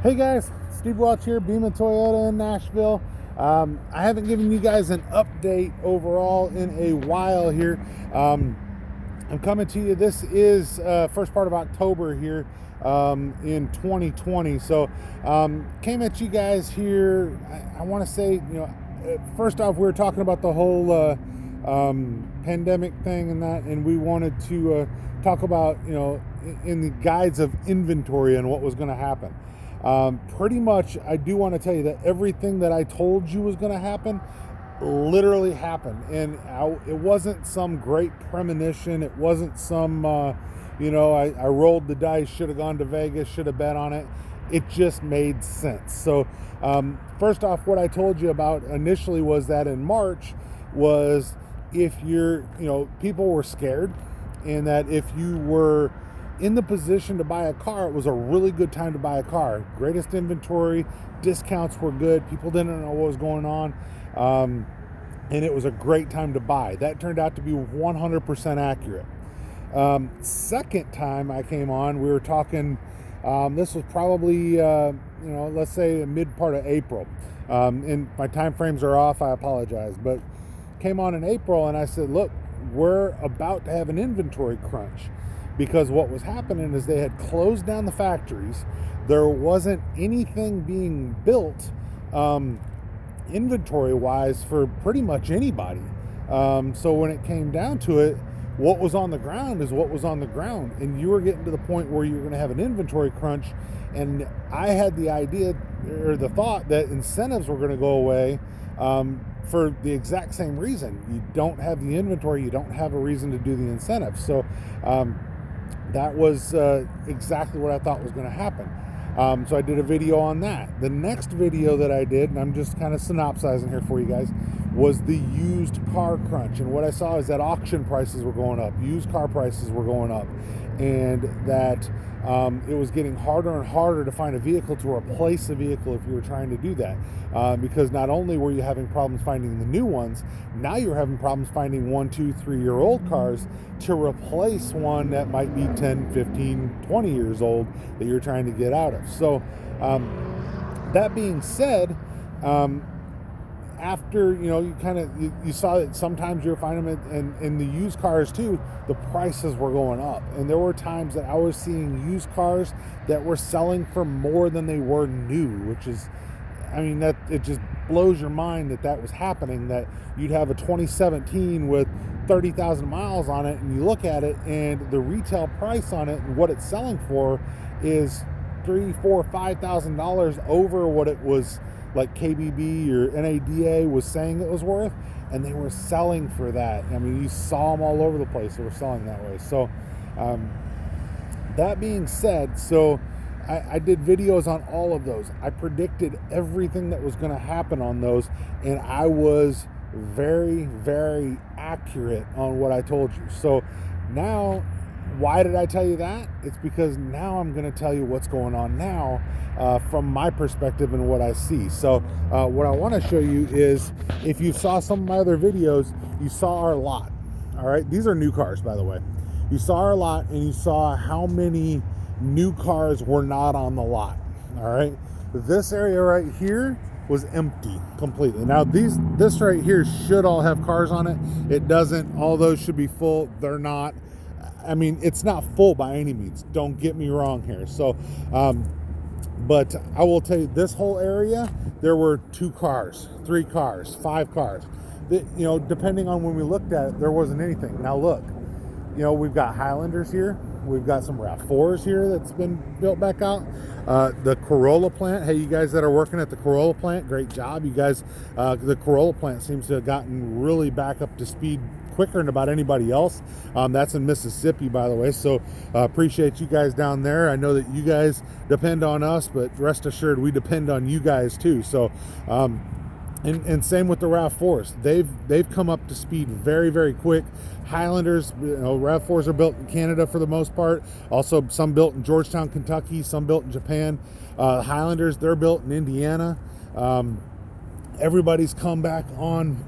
Hey guys, Steve Welch here, Beaman Toyota in Nashville. I haven't given you guys an update overall in a while here. I'm coming to you. This is first part of October here in 2020. So came at you guys here. I want to say, first off, we were talking about the whole pandemic thing and that, and we wanted to talk about, in the guides of inventory and what was going to happen. Pretty much, I do want to tell you that everything that I told you was going to happen literally happened. And it wasn't some great premonition. It wasn't some, I rolled the dice, should have gone to Vegas, should have bet on it. It just made sense. So first off, what I told you about initially was that in March was if people were scared, and that if you were in the position to buy a car, it was a really good time to buy a car. Greatest inventory, discounts were good, people didn't know what was going on, and it was a great time to buy. That turned out to be 100% accurate. Second time I came on, we were talking, this was probably, let's say the mid part of April, and my time frames are off, I apologize, but came on in April and I said, look, we're about to have an inventory crunch. Because what was happening is they had closed down the factories. There wasn't anything being built inventory-wise for pretty much anybody. So when it came down to it, what was on the ground is what was on the ground. And you were getting to the point where you were going to have an inventory crunch. And I had the idea or the thought that incentives were going to go away for the exact same reason. You don't have the inventory. You don't have a reason to do the incentives. So that was exactly what I thought was going to happen. So I did a video on that. The next video that I did, and I'm just kind of synopsizing here for you guys, was the used car crunch. And what I saw is that auction prices were going up, used car prices were going up, and that it was getting harder and harder to find a vehicle to replace a vehicle if you were trying to do that. Because not only were you having problems finding the new ones, now you're having problems finding 1, 2, 3-year-old cars to replace one that might be 10, 15, 20 years old that you're trying to get out of. So that being said, after, you saw that sometimes you're finding them in the used cars too, the prices were going up. And there were times that I was seeing used cars that were selling for more than they were new, which is, that it just blows your mind that was happening, that you'd have a 2017 with 30,000 miles on it, and you look at it and the retail price on it and what it's selling for is $3,000, $4,000, $5,000 over what it was like KBB or NADA was saying it was worth, and they were selling for that. You saw them all over the place. They were selling that way. So that being said, I did videos on all of those. I predicted everything that was going to happen on those, and I was very, very accurate on what I told you. So now, why did I tell you that? It's because now I'm going to tell you what's going on now from my perspective and what I see. So what I want to show you is, if you saw some of my other videos, you saw our lot. All right, these are new cars, by the way. You saw our lot and you saw how many new cars were not on the lot. All right, this area right here was empty completely. Now this right here should all have cars on it. It doesn't. All those should be full. They're not. It's not full by any means. Don't get me wrong here. So, but I will tell you, this whole area, there were 2 cars, 3 cars, 5 cars. Depending on when we looked at it, there wasn't anything. Now look, we've got Highlanders here. We've got some RAV4s here that's been built back out. The Corolla plant. Hey, you guys that are working at the Corolla plant, great job. You guys, the Corolla plant seems to have gotten really back up to speed quicker than about anybody else. That's in Mississippi, by the way. So appreciate you guys down there. I know that you guys depend on us, but rest assured we depend on you guys too. So and same with the RAV4s. They've come up to speed very, very quick. Highlanders, RAV4s are built in Canada for the most part. Also, some built in Georgetown, Kentucky. Some built in Japan. Highlanders, they're built in Indiana. Everybody's come back on,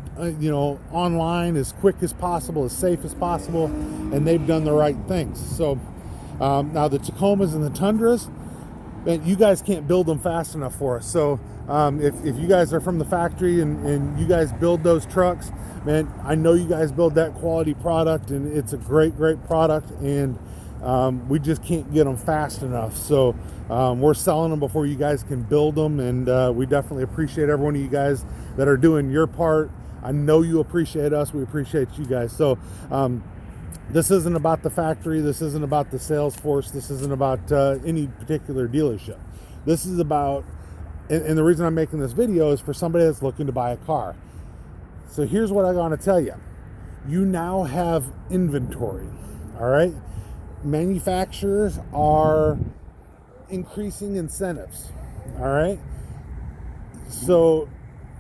online as quick as possible, as safe as possible, and they've done the right things. So now the Tacomas and the Tundras, man, you guys can't build them fast enough for us. So if you guys are from the factory and you guys build those trucks, man, I know you guys build that quality product, and it's a great product, and we just can't get them fast enough. So we're selling them before you guys can build them, and we definitely appreciate every one of you guys that are doing your part. I know you appreciate us. We appreciate you guys. So this isn't about the factory. This isn't about the sales force. This isn't about any particular dealership. This is about, and the reason I'm making this video is for somebody that's looking to buy a car. So here's what I want to tell you. You now have inventory, all right? Manufacturers are increasing incentives, all right? So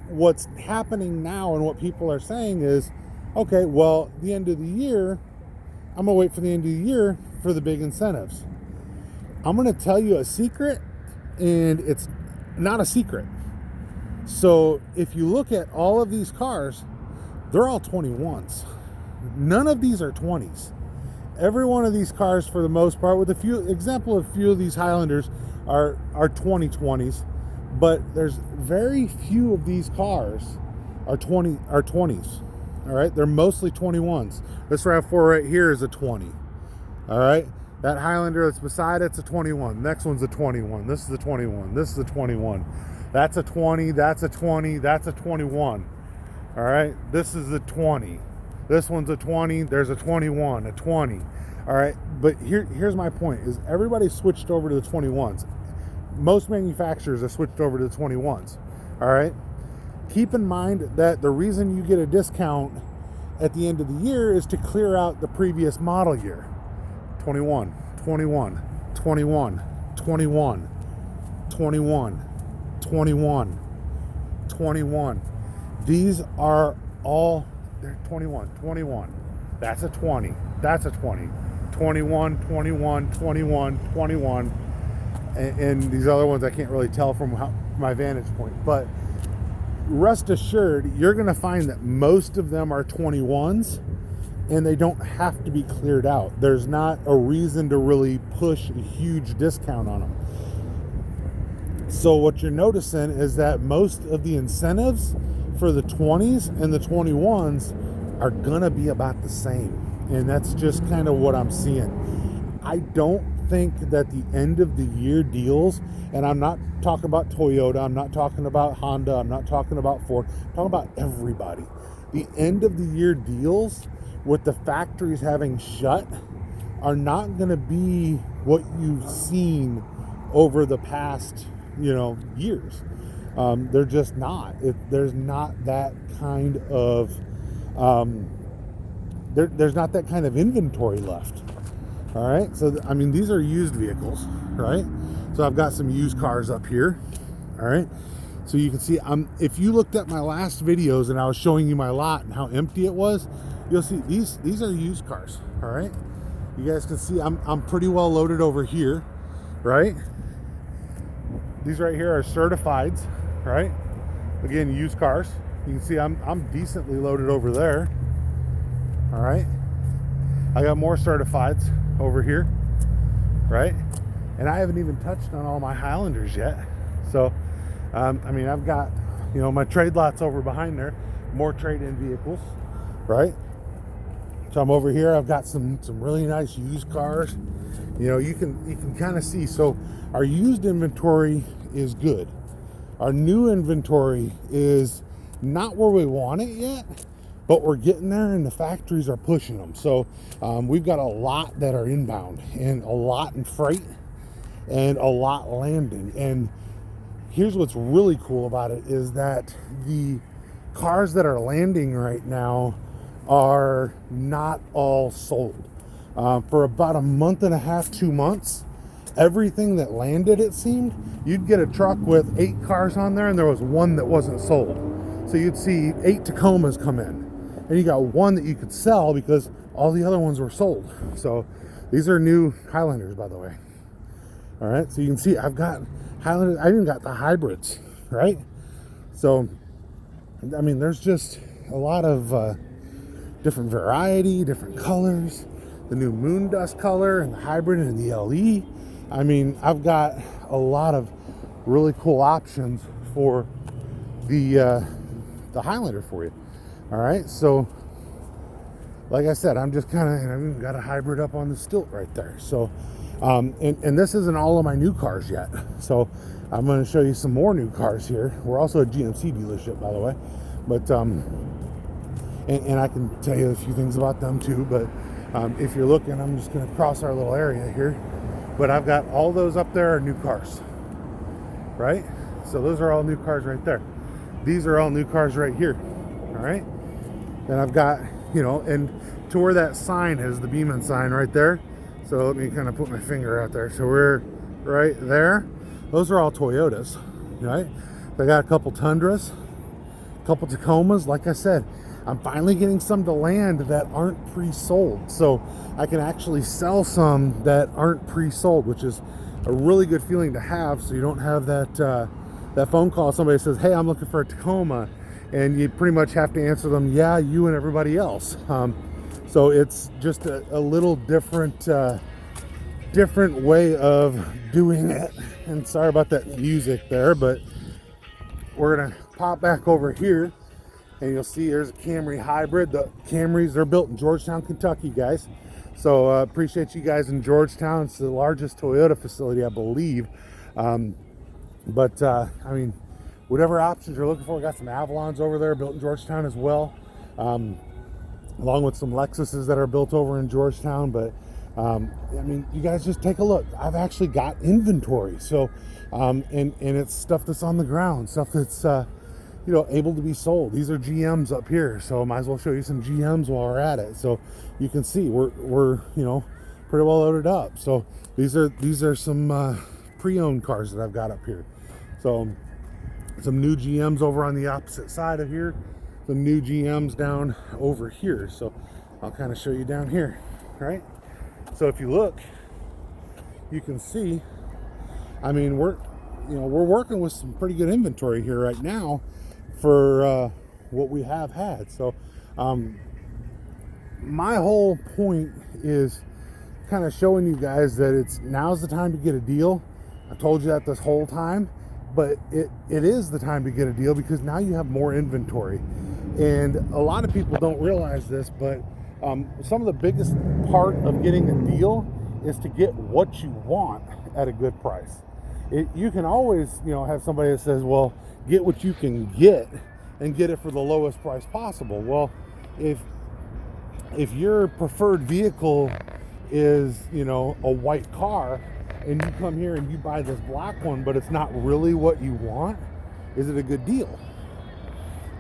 what's happening now and what people are saying is, okay, well, the end of the year, I'm gonna wait for the end of the year for the big incentives. I'm gonna tell you a secret, and it's not a secret. So if you look at all of these cars, they're all 21s. None of these are 20s. Every one of these cars, for the most part, with a few of these Highlanders are 2020s, but there's very few of these cars are 20s. All right, they're mostly 21s. This RAV4 right here is a 20. All right, that Highlander that's beside it's a 21. Next one's a 21. This is a 21. This is a 21. That's a 20. That's a 20. That's a 21. All right, this is a 20. This one's a 20. There's a 21, a 20. All right, but here's my point: is everybody switched over to the 21s. Most manufacturers have switched over to the 21s. All right. Keep in mind that the reason you get a discount at the end of the year is to clear out the previous model year. 21, 21, 21, 21, 21, 21, 21. These are all, they're 21, 21. That's a 20. That's a 20. 21, 21, 21, 21. And these other ones I can't really tell from my vantage point. But rest assured, you're going to find that most of them are 21s, and they don't have to be cleared out. There's not a reason to really push a huge discount on them. So what you're noticing is that most of the incentives for the 20s and the 21s are going to be about the same. And that's just kind of what I'm seeing. I don't think that the end of the year deals, and I'm not talking about Toyota, I'm not talking about Honda, I'm not talking about Ford, I'm talking about everybody. The end of the year deals with the factories having shut are not going to be what you've seen over the past, years. They're just not. There's not that kind of there's not that kind of inventory left. All right, so these are used vehicles, right? So I've got some used cars up here. All right, so you can see if you looked at my last videos and I was showing you my lot and how empty it was, you'll see these are used cars. All right, you guys can see I'm pretty well loaded over here, right? These right here are certifieds, right? Again, used cars. You can see I'm decently loaded over there. All right, I got more certifieds over here, right? And I haven't even touched on all my Highlanders yet. So I've got my trade lots over behind there, more trade-in vehicles, right? So I'm over here, I've got some really nice used cars. You can kind of see. So our used inventory is good. Our new inventory is not where we want it yet, but we're getting there, and the factories are pushing them. So we've got a lot that are inbound, and a lot in freight, and a lot landing. And here's what's really cool about it is that the cars that are landing right now are not all sold. For about a month and a half, 2 months, everything that landed, it seemed, you'd get a truck with 8 cars on there, and there was one that wasn't sold. So you'd see 8 Tacomas come in, and you got one that you could sell because all the other ones were sold. So these are new Highlanders, by the way. All right, so you can see I've got Highlanders. I even got the hybrids, right? So there's just a lot of different variety, different colors. The new moon dust color and the hybrid and the LE. I've got a lot of really cool options for the Highlander for you. All right, so like I said, I'm just kind of, and I've even got a hybrid up on the stilt right there. So, and this isn't all of my new cars yet. So I'm going to show you some more new cars here. We're also a GMC dealership, by the way. But, and I can tell you a few things about them too. But if you're looking, I'm just going to cross our little area here. But I've got all those up there are new cars, right? So those are all new cars right there. These are all new cars right here, all right? Then I've got, you know, and to where that sign is, the Beeman sign right there. So let me kind of put my finger out there. So we're right there. Those are all Toyotas, right? I got a couple Tundras, a couple Tacomas. Like I said, I'm finally getting some to land that aren't pre-sold. So I can actually sell some that aren't pre-sold, which is a really good feeling to have. So you don't have that, that phone call. Somebody says, hey, I'm looking for a Tacoma. And you pretty much have to answer them, yeah, you and everybody else. So it's just a little different different way of doing it. And sorry about that music there, but we're gonna pop back over here and you'll see there's a Camry hybrid. The Camrys, they're built in Georgetown, Kentucky, guys. So appreciate you guys in Georgetown. It's the largest Toyota facility, I believe. I mean, whatever options you're looking for, we got some Avalons over there built in Georgetown as well, along with some Lexuses that are built over in Georgetown. But I mean, you guys just take a look. I've actually got inventory, so and it's stuff that's on the ground, stuff that's you know, able to be sold. These are GMs up here, so I might as well show you some GMs while we're at it. So you can see we're you know, pretty well loaded up. So these are some pre-owned cars that I've got up here. So some new GMs over on the opposite side of here, some new GMs down over here. So I'll kind of show you down here, right? So if you look, you can see, I mean, we're working with some pretty good inventory here right now for what we have had. So my whole point is kind of showing you guys that now's the time to get a deal. I've told you that this whole time. But it is the time to get a deal because now you have more inventory. And a lot of people don't realize this, but some of the biggest part of getting a deal is to get what you want at a good price. You can always, you know, have somebody that says, well, get what you can get and get it for the lowest price possible. Well, if your preferred vehicle is, you know, a white car, and you come here and you buy this black one, but it's not really what you want, is it a good deal?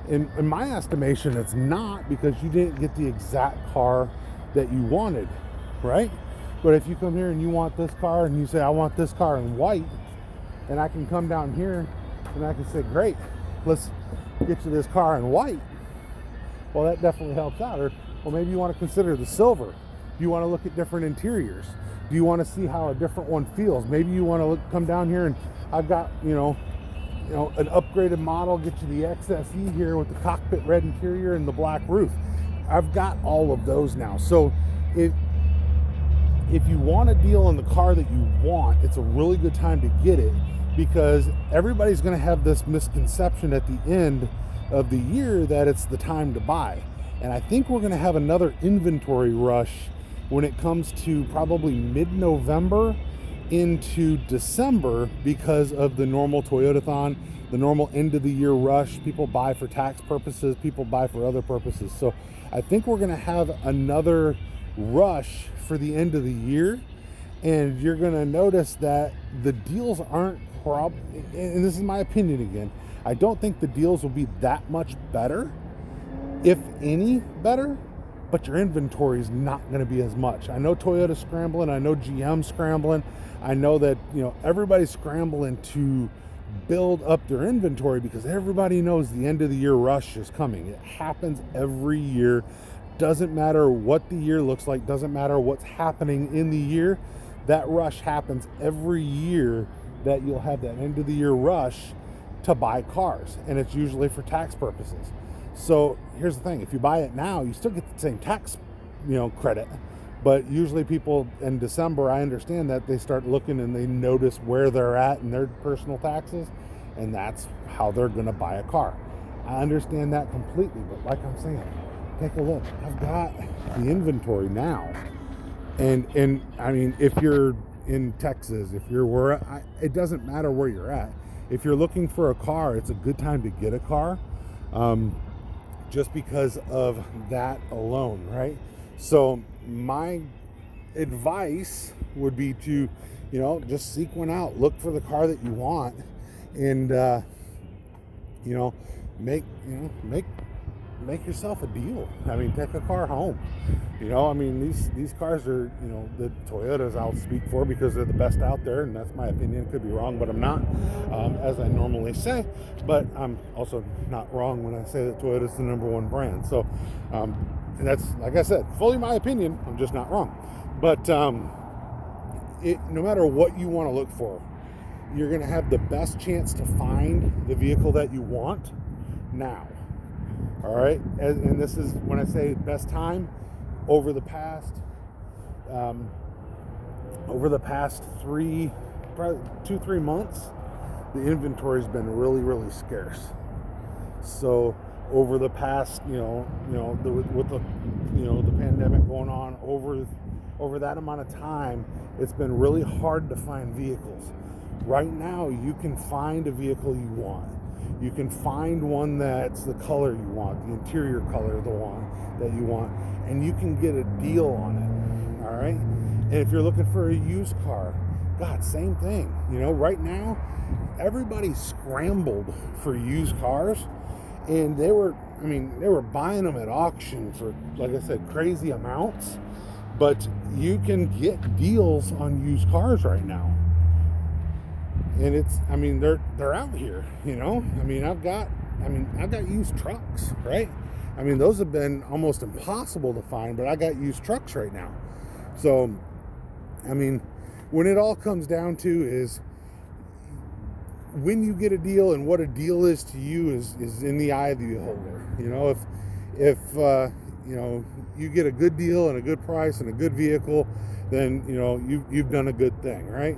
In my estimation, it's not, because you didn't get the exact car that you wanted, right? But if you come here and you want this car and you say, I want this car in white, and I can come down here and I can say, great, let's get you this car in white. Well, that definitely helps out. Or, well, maybe you want to consider the silver. Do you want to look at different interiors? Do you want to see how a different one feels? Maybe you want to come down here and I've got, you know, an upgraded model, get you the XSE here with the cockpit red interior and the black roof. I've got all of those now. So if you want a deal on the car that you want, it's a really good time to get it, because everybody's going to have this misconception at the end of the year that it's the time to buy. And I think we're going to have another inventory rush when it comes to probably mid-November into December, because of the normal Toyotathon, the normal end of the year rush. People buy for tax purposes, people buy for other purposes. So I think we're going to have another rush for the end of the year, and you're going to notice that the deals aren't and this is my opinion again, I don't think the deals will be that much better, if any better, but your inventory is not going to be as much. I know Toyota's scrambling, I know GM's scrambling, I know that, you know, everybody's scrambling to build up their inventory because everybody knows the end of the year rush is coming. It happens every year. Doesn't matter what the year looks like, doesn't matter what's happening in the year, that rush happens every year, that you'll have that end of the year rush to buy cars, and it's usually for tax purposes. So here's the thing, if you buy it now, you still get the same tax, you know, credit, But usually people in December, I understand that they start looking and they notice where they're at in their personal taxes, and that's how they're going to buy a car. I understand that completely, but like I'm saying, take a look. I've got the inventory now. And I mean, if you're in Texas, if you're it doesn't matter where you're at. If you're looking for a car, it's a good time to get a car, just because of that alone, right? So my advice would be to, just seek one out, look for the car that you want, and make yourself a deal. I mean, take a car home. I mean, these cars are, the Toyotas I'll speak for because they're the best out there, and that's my opinion. Could be wrong, but I'm not, as I normally say. But I'm also not wrong when I say that Toyota's the number one brand. So, and that's, like I said, fully my opinion. I'm just not wrong. But no matter what you want to look for, you're going to have the best chance to find the vehicle that you want now. All right, and this is when I say best time. Over the past 2-3 months, the inventory's been really, really scarce. So over the past, with the pandemic going on, over that amount of time, it's been really hard to find vehicles. Right now, you can find a vehicle you want. You can find one that's the color you want, the interior color, the one that you want, and you can get a deal on it. All right. And if you're looking for a used car, God, same thing. Right now, everybody scrambled for used cars, and they were buying them at auction for, like I said, crazy amounts. But you can get deals on used cars right now. And they're out here, I've got used trucks, right? Those have been almost impossible to find, but I got used trucks right now. So, when it all comes down to is when you get a deal, and what a deal is to you is in the eye of the beholder. If you get a good deal and a good price and a good vehicle, then, you've done a good thing, right?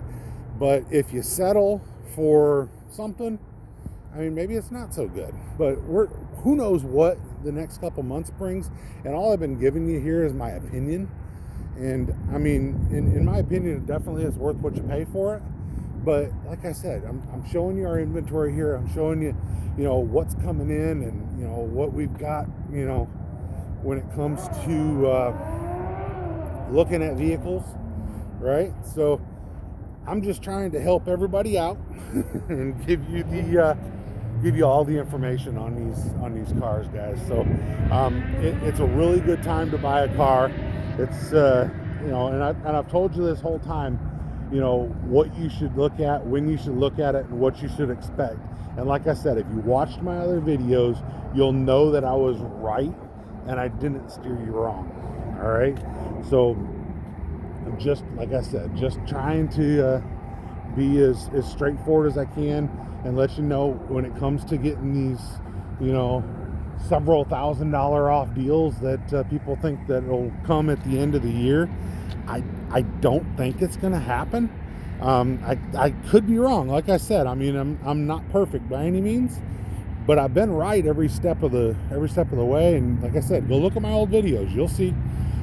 But if you settle for something, maybe it's not so good. But who knows what the next couple months brings? And all I've been giving you here is my opinion. And in my opinion, it definitely is worth what you pay for it. But like I said, I'm showing you our inventory here. I'm showing you, what's coming in, and what we've got, when it comes to looking at vehicles, right? So I'm just trying to help everybody out and give you all the information on these cars, guys. So it's a really good time to buy a car. It's and I've told you this whole time, what you should look at, when you should look at it, and what you should expect. And like I said, if you watched my other videos, you'll know that I was right and I didn't steer you wrong. All right, so I'm just, like I said, just trying to be as straightforward as I can and let you know when it comes to getting these, several $1,000 off deals that people think that will come at the end of the year. I don't think it's going to happen. I could be wrong. Like I said, I'm not perfect by any means, but I've been right every step of the way. And like I said, go look at my old videos, you'll see.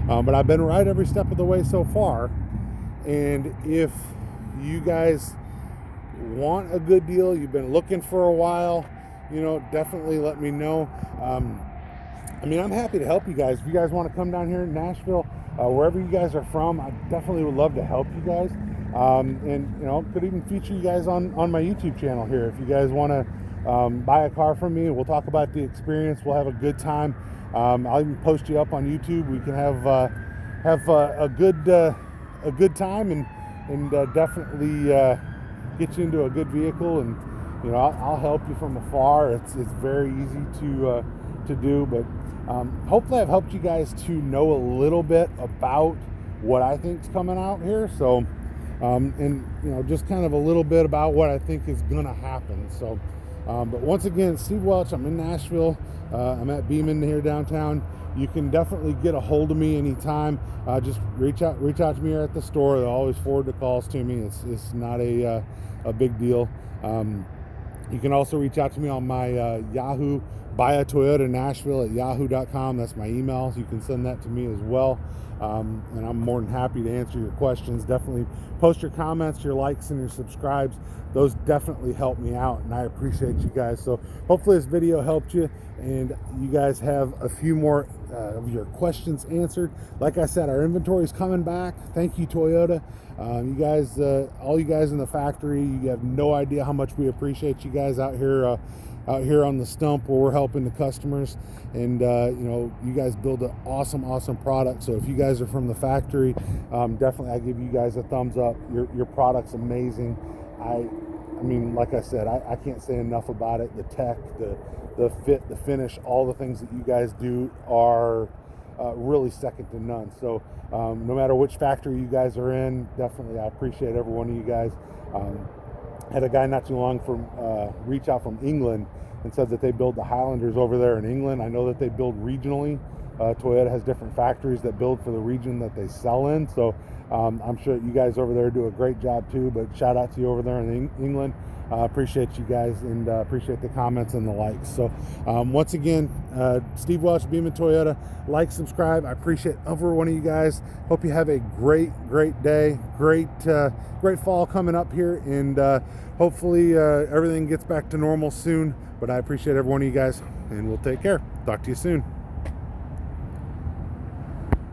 But I've been right every step of the way so far. And if you guys want a good deal, you've been looking for a while, definitely let me know. I'm happy to help you guys. If you guys want to come down here in Nashville, wherever you guys are from, I definitely would love to help you guys. And could even feature you guys on my YouTube channel here. If you guys want to buy a car from me, we'll talk about the experience. We'll have a good time. I'll even post you up on YouTube. We can have a good time and definitely get you into a good vehicle. And I'll help you from afar. It's very easy to do. But hopefully I've helped you guys to know a little bit about what I think's coming out here. So and just kind of a little bit about what I think is gonna happen. So But once again, Steve Welch, I'm in Nashville. I'm at Beeman here downtown. You can definitely get a hold of me anytime. Just reach out to me here at the store. They'll always forward the calls to me. It's not a big deal. You can also reach out to me on my Yahoo, Buy a Toyota Nashville at yahoo.com. That's my email. You can send that to me as well. And I'm more than happy to answer your questions. Definitely post your comments, your likes, and your subscribes. Those definitely help me out, and I appreciate you guys. So hopefully this video helped you, and you guys have a few more of your questions answered. Like I said, our inventory is coming back. Thank you, Toyota. You guys, all you guys in the factory, you have no idea how much we appreciate you guys out here on the stump where we're helping the customers. And you know, you guys build an awesome product. So if you guys are from the factory, definitely I give you guys a thumbs up. Your product's amazing. I mean, like I said, I can't say enough about it. The tech, the fit, the finish, all the things that you guys do are really second to none. So no matter which factory you guys are in, definitely I appreciate every one of you guys. Had a guy not too long from reach out from England and said that they build the Highlanders over there in England. I know that they build regionally. Toyota has different factories that build for the region that they sell in. So I'm sure you guys over there do a great job too, but shout out to you over there in England. Appreciate you guys, and appreciate the comments and the likes. So once again, Steve Welch, Beeman Toyota. Like, subscribe. I appreciate every one of you guys. Hope you have a great day, great fall coming up here, and hopefully everything gets back to normal soon. But I appreciate every one of you guys, and we'll take care. Talk to you soon.